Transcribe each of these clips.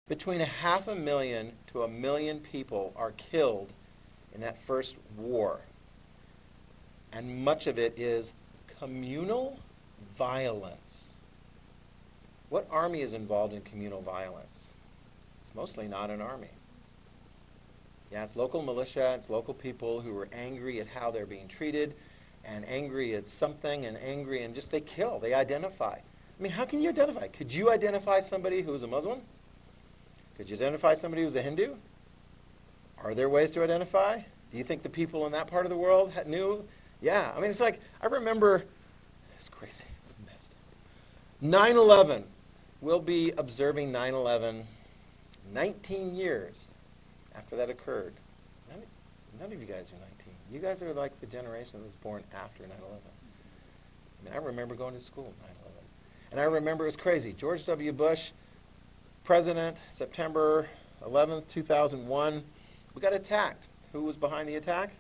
Between 500,000 to 1 million people are killed in that first war. And much of it is communal violence. What army is involved in communal violence? It's mostly not an army. Yeah, it's local militia, it's local people who are angry at how they're being treated, and angry at something, and angry, and just they kill, they identify. I mean, how can you identify? Could you identify somebody who is a Muslim? Could you identify somebody who's a Hindu? Are there ways to identify? Do you think the people in that part of the world knew? Yeah, I mean, it's like, I remember, it's crazy, it's messed up. 9/11, we'll be observing 9/11 19 years after that occurred. None of you guys are 19. You guys are like the generation that was born after 9/11. I mean, I remember going to school 9/11. And I remember it was crazy. George W. Bush, president, September 11th, 2001. We got attacked. Who was behind the attack?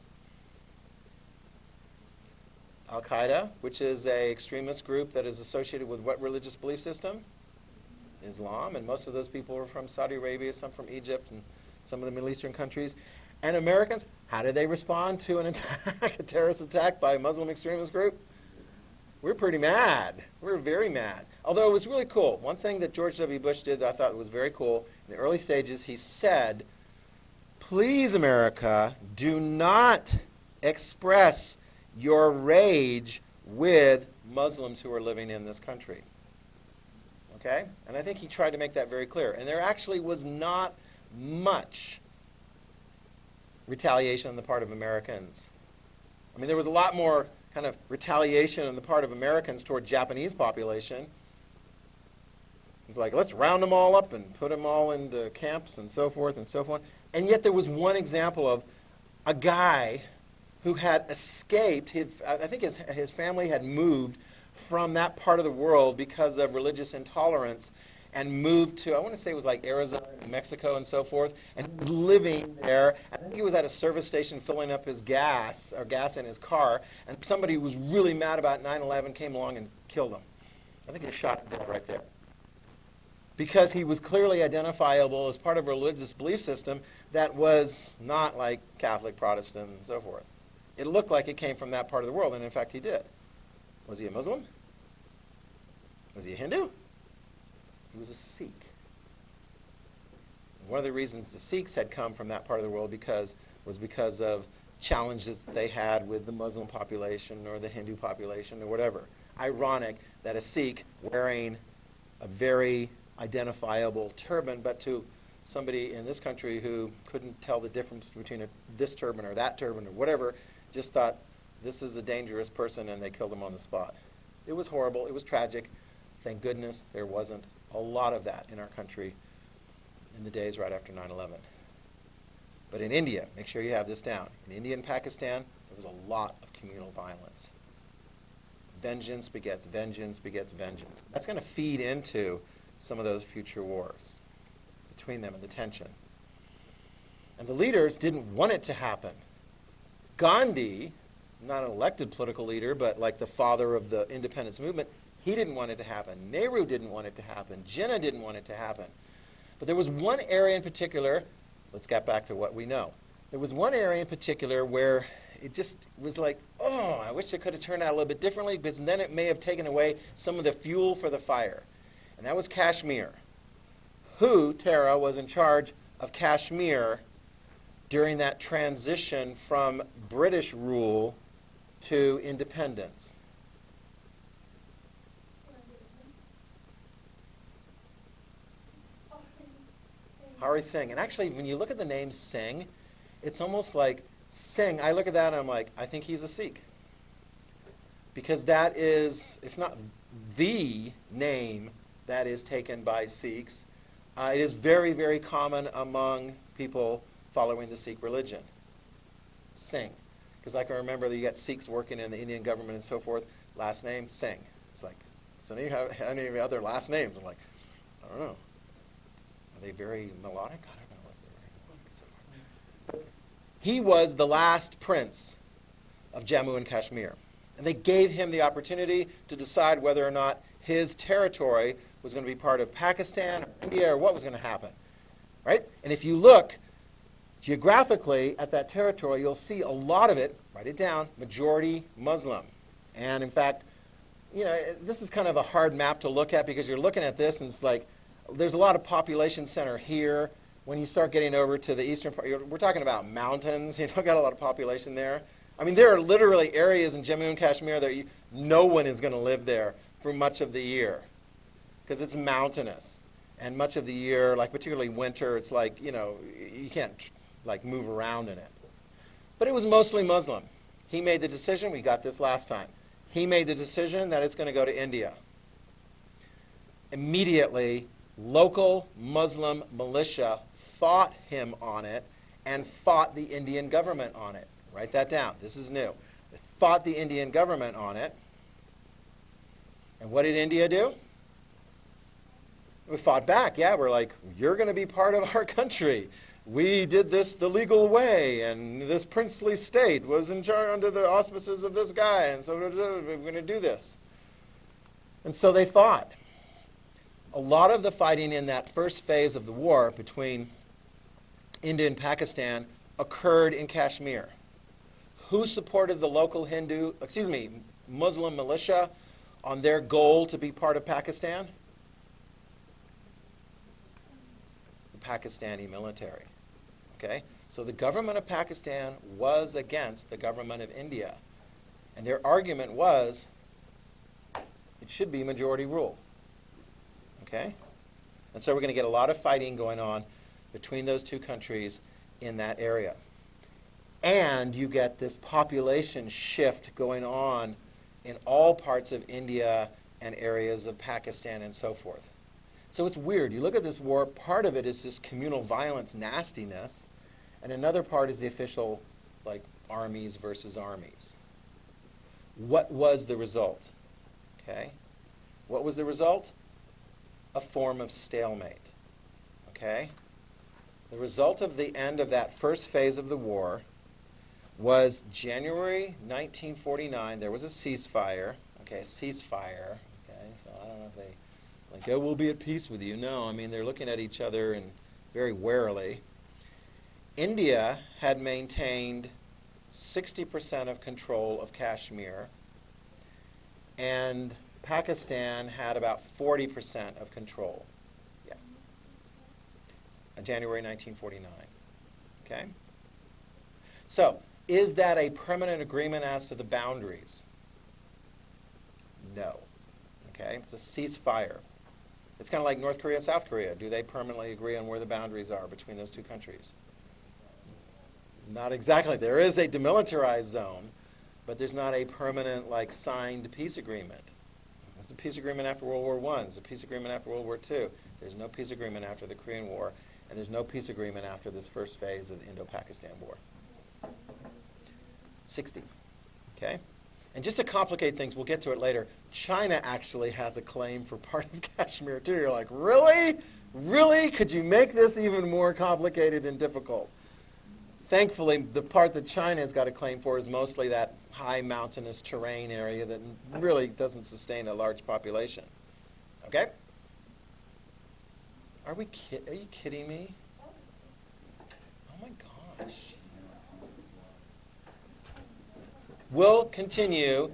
Al-Qaeda, which is an extremist group that is associated with what religious belief system? Islam. And most of those people were from Saudi Arabia, some from Egypt, and some of the Middle Eastern countries. And Americans, how did they respond to an attack, a terrorist attack by a Muslim extremist group? We're pretty mad. We're very mad. Although it was really cool. One thing that George W. Bush did that I thought was very cool, in the early stages, he said, please, America, do not express your rage with Muslims who are living in this country. Okay? And I think he tried to make that very clear. And there actually was not much retaliation on the part of Americans. I mean, there was a lot more kind of retaliation on the part of Americans toward Japanese population. It's like, let's round them all up and put them all into camps and so forth and so forth. And yet there was one example of a guy who had escaped. I think his family had moved from that part of the world because of religious intolerance and moved to, I want to say it was like Arizona, Mexico, and so forth, and he was living there. I think he was at a service station filling up his gas, or gas in his car, and somebody who was really mad about 9/11 came along and killed him. I think he shot him dead right there. Because he was clearly identifiable as part of a religious belief system that was not like Catholic, Protestant, and so forth. It looked like it came from that part of the world, and in fact he did. Was he a Muslim? Was he a Hindu? He was a Sikh. And one of the reasons the Sikhs had come from that part of the world was because of challenges that they had with the Muslim population or the Hindu population or whatever. Ironic that a Sikh wearing a very identifiable turban, but to somebody in this country who couldn't tell the difference between this turban or that turban or whatever, just thought this is a dangerous person, and they killed him on the spot. It was horrible. It was tragic. Thank goodness there wasn't a lot of that in our country in the days right after 9/11. But in India, make sure you have this down. In India and Pakistan, there was a lot of communal violence. Vengeance begets vengeance begets vengeance. That's going to feed into some of those future wars between them and the tension. And the leaders didn't want it to happen. Gandhi, not an elected political leader, but like the father of the independence movement, he didn't want it to happen. Nehru didn't want it to happen. Jinnah didn't want it to happen. But there was one area in particular, let's get back to what we know. There was one area in particular where it just was like, oh, I wish it could have turned out a little bit differently, because then it may have taken away some of the fuel for the fire. And that was Kashmir. Who, Tara, was in charge of Kashmir during that transition from British rule to independence? Hari Singh. And actually, when you look at the name Singh, it's almost like Singh. I look at that and I'm like, I think he's a Sikh. Because that is, if not the name that is taken by Sikhs, it is very, very common among people following the Sikh religion. Singh. Because I can remember that you got Sikhs working in the Indian government and so forth. Last name, Singh. It's like, does any have any other last names? I'm like, I don't know. Are they very melodic? I don't know if they're very melodic and so forth. But he was the last prince of Jammu and Kashmir. And they gave him the opportunity to decide whether or not his territory was going to be part of Pakistan or India or what was going to happen. right? And if you look geographically at that territory, you'll see a lot of it, write it down, majority Muslim. And in fact, you know, this is kind of a hard map to look at because you're looking at this and it's like, there's a lot of population center here. When you start getting over to the eastern part, we're talking about mountains, you know, got a lot of population there. I mean, there are literally areas in Jammu and Kashmir that no one is going to live there for much of the year because it's mountainous. And much of the year, like particularly winter, it's like, you know, you can't like move around in it. But it was mostly Muslim. He made the decision, we got this last time. He made the decision that it's going to go to India. Immediately, local Muslim militia fought him on it and fought the Indian government on it. Write that down. This is new. They fought the Indian government on it. And what did India do? We fought back. Yeah, we're like, you're going to be part of our country. We did this the legal way, and this princely state was in charge under the auspices of this guy, and so we're going to do this. And so they fought. A lot of the fighting in that first phase of the war between India and Pakistan occurred in Kashmir. Who supported the local Muslim militia on their goal to be part of Pakistan? The Pakistani military. Okay? So the government of Pakistan was against the government of India. And their argument was it should be majority rule. Okay? And so we're going to get a lot of fighting going on between those two countries in that area. And you get this population shift going on in all parts of India and areas of Pakistan and so forth. So it's weird. You look at this war, part of it is this communal violence nastiness, and another part is the official, like, armies versus armies. What was the result? Okay? What was the result? A form of stalemate. Okay? The result of the end of that first phase of the war was January 1949. There was a ceasefire. Okay, a ceasefire. Okay, so I don't know if they, like, oh, we'll be at peace with you. No, I mean, they're looking at each other and very warily. India had maintained 60% of control of Kashmir, and Pakistan had about 40% of control. Yeah. January 1949. Okay? So, is that a permanent agreement as to the boundaries? No. Okay? It's a ceasefire. It's kind of like North Korea and South Korea. Do they permanently agree on where the boundaries are between those two countries? Not exactly. There is a demilitarized zone, but there's not a permanent, like, signed peace agreement. There's a peace agreement after World War I. There's a peace agreement after World War II. There's no peace agreement after the Korean War, and there's no peace agreement after this first phase of the Indo-Pakistan War. 60. Okay? And just to complicate things, we'll get to it later, China actually has a claim for part of Kashmir too. You're like, really? Really? Could you make this even more complicated and difficult? Thankfully, the part that China has got a claim for is mostly that high mountainous terrain area that really doesn't sustain a large population. Okay? Are you kidding me? Oh my gosh. We'll continue,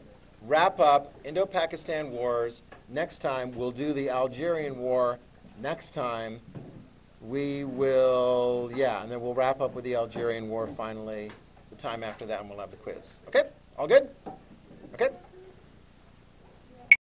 wrap up Indo-Pakistan wars. Next time, we'll do the Algerian War. Next time, we will, and then we'll wrap up with the Algerian War finally. The time after that, and we'll have the quiz. Okay? All good?